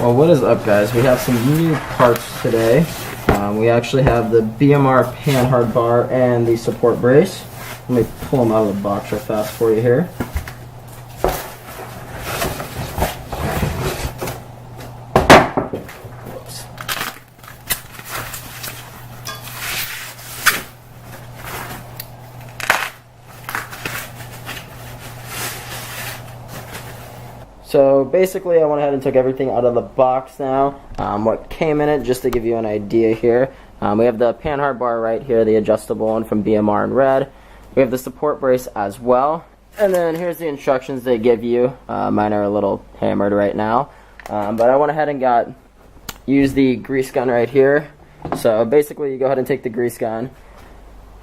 Well, what is up, guys? We have some new parts today. We actually have the BMR Pandhard Bar and the support brace. Let me pull them out of the box real fast for you here. Whoops. So basically I went ahead and took everything out of the box now. What came in it, just to give you an idea here. We have the Pandhard bar right here, the adjustable one from BMR in red. We have the support brace as well. And then here's the instructions they give you. Mine are a little hammered right now. But I went ahead and used the grease gun right here. So basically you go ahead and take the grease gun.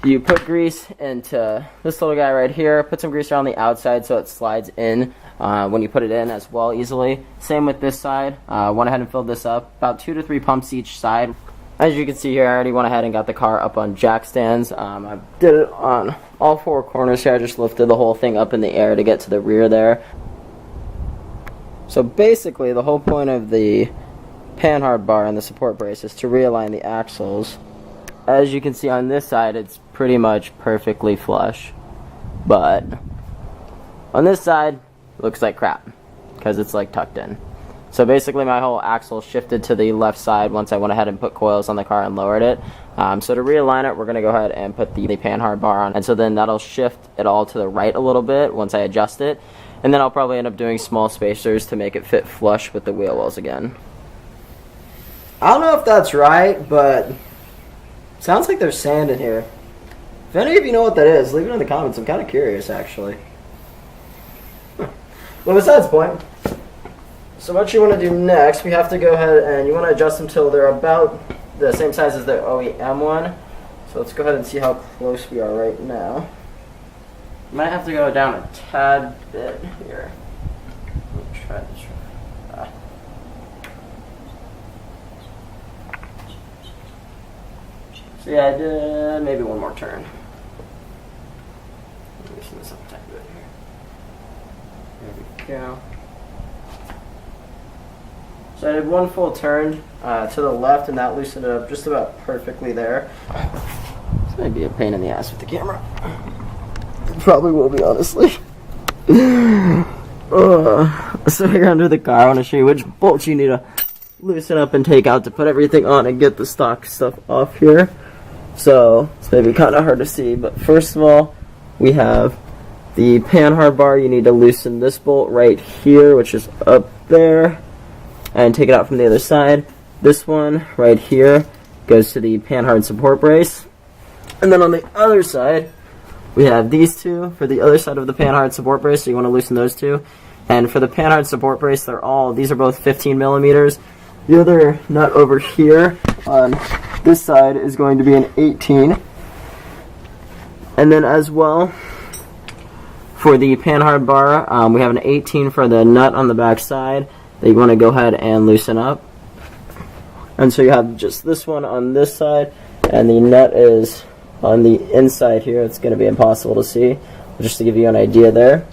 You put grease into this little guy right here, put some grease around the outside so it slides in when you put it in as well easily. Same with this side. Went ahead and filled this up, about 2 to 3 pumps each side. As you can see here, I already went ahead and got the car up on jack stands. I did it on all 4 corners here. I just lifted the whole thing up in the air to get to the rear there. So basically the whole point of the Pandhard bar and the support brace is to realign the axles. As you can see on this side, it's pretty much perfectly flush, but on this side it looks like crap because it's like tucked in. So basically my whole axle shifted to the left side once I went ahead and put coils on the car and lowered it. So to realign it, we're going to go ahead and put the Pandhard bar on, and so then that'll shift it all to the right a little bit once I adjust it, and then I'll probably end up doing small spacers to make it fit flush with the wheel wells again. I don't know if that's right, but sounds like there's sand in here. If any of you know what that is, leave it in the comments. I'm kind of curious, actually. Well, besides the point, so what you want to do next, we have to go ahead and you want to adjust them till they're about the same size as the OEM one. So let's go ahead and see how close we are right now. Might have to go down a tad bit here. Try this. So yeah, I did maybe one more turn. Loosen this up a tiny bit here. There we go. So I did one full turn to the left, and that loosened it up just about perfectly there. This might be a pain in the ass with the camera. It probably will be, honestly. So here under the car, I want to show you which bolts you need to loosen up and take out to put everything on and get the stock stuff off here. So it's maybe kind of hard to see, but first of all, we have the Pandhard bar. You need to loosen this bolt right here, which is up there, and take it out from the other side. This one right here goes to the Pandhard support brace. And then on the other side, we have these two for the other side of the Pandhard support brace, so you want to loosen those two. And for the Pandhard support brace, these are both 15 millimeters. The other nut over here on this side is going to be an 18. And then as well, for the Pandhard bar, we have an 18 for the nut on the back side that you want to go ahead and loosen up. And so you have just this one on this side, and the nut is on the inside here. It's going to be impossible to see, but just to give you an idea there.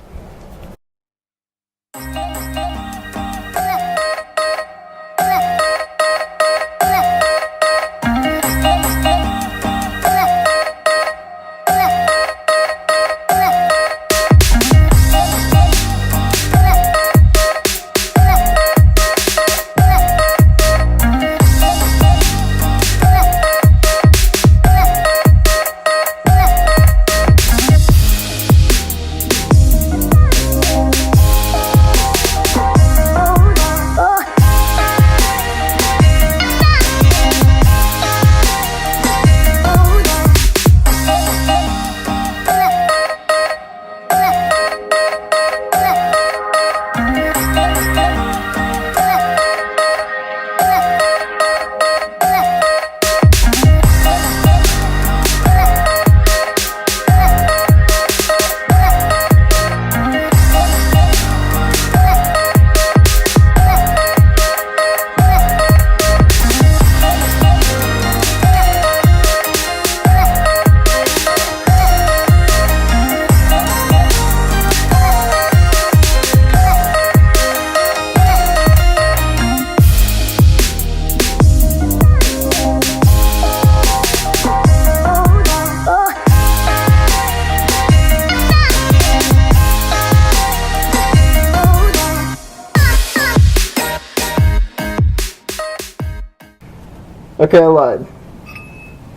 Okay, I lied.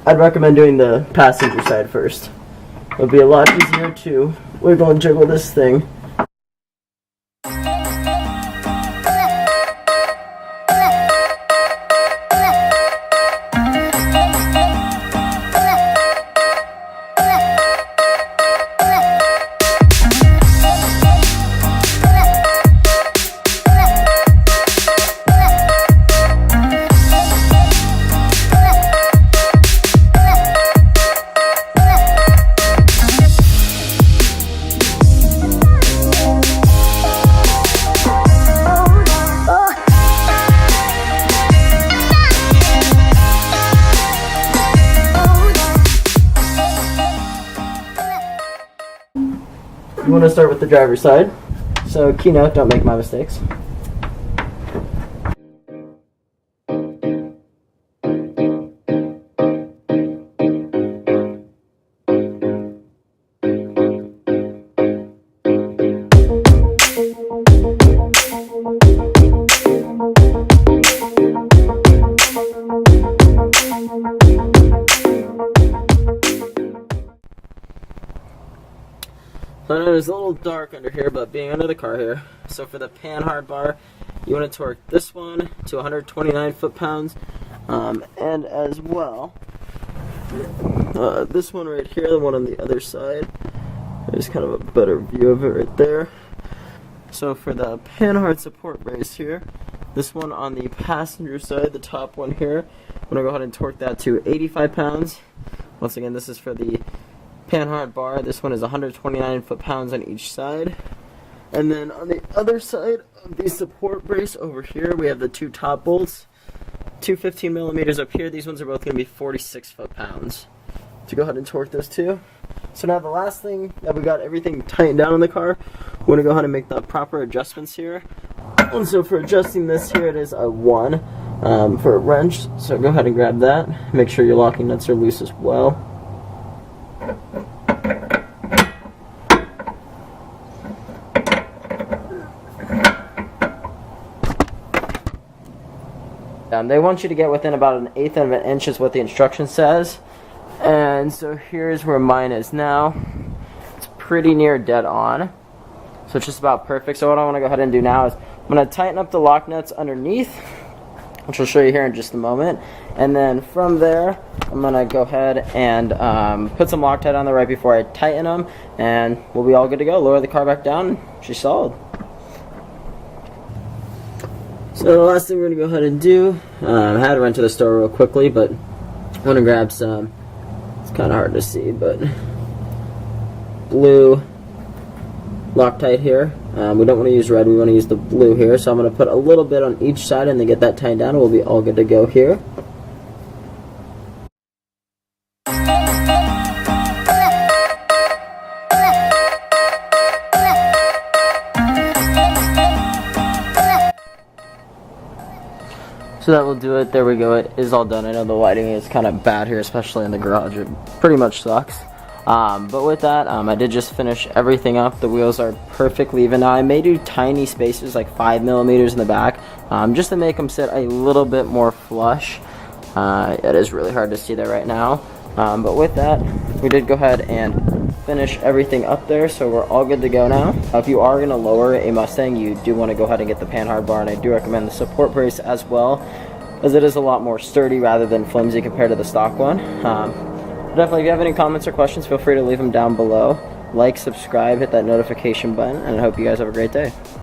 I'd recommend doing the passenger side first. It'll be a lot easier to wiggle and jiggle this thing. You want to start with the driver's side. So keynote, don't make my mistakes. So I know it's a little dark under here, but being under the car here. So for the Pandhard bar, you want to torque this one to 129 foot-pounds, and as well, this one right here, the one on the other side. There's kind of a better view of it right there. So for the Pandhard support brace here, this one on the passenger side, the top one here, I'm going to go ahead and torque that to 85 pounds. Once again, this is for the Pandhard bar. This one is 129 foot-pounds on each side. And then on the other side of the support brace over here, we have the two top bolts. Two 15 millimeters up here. These ones are both going to be 46 foot-pounds. To go ahead and torque those two. So now the last thing that we got everything tightened down in the car, we're going to go ahead and make the proper adjustments here. And so for adjusting this here, it is a 1 for a wrench. So go ahead and grab that. Make sure your locking nuts are loose as well. They want you to get within about 1/8 of an inch is what the instruction says. And so here's where mine is now. It's pretty near dead on. So it's just about perfect. So what I want to go ahead and do now is I'm going to tighten up the lock nuts underneath, which I'll show you here in just a moment. And then from there, I'm going to go ahead and put some Loctite on there right before I tighten them. And we'll be all good to go. Lower the car back down. She's solid. So the last thing we're going to go ahead and do, I had to run to the store real quickly, but I want to grab some, it's kind of hard to see, but blue Loctite here. We don't want to use red, we want to use the blue here. So I'm going to put a little bit on each side and then get that tightened down, and we'll be all good to go here. So that will do it. There we go. It is all done. I know the lighting is kind of bad here, especially in the garage. It pretty much sucks. But with that, I did just finish everything up. The wheels are perfectly even. Now, I may do tiny spaces, like 5 millimeters in the back, just to make them sit a little bit more flush. It is really hard to see that right now. But with that, we did go ahead and finish everything up there, so we're all good to go now. If you are going to lower a Mustang, you do want to go ahead and get the Pandhard bar, and I do recommend the support brace as well, as it is a lot more sturdy rather than flimsy compared to the stock one. Definitely, if you have any comments or questions, feel free to leave them down below. Like, subscribe, hit that notification button, and I hope you guys have a great day.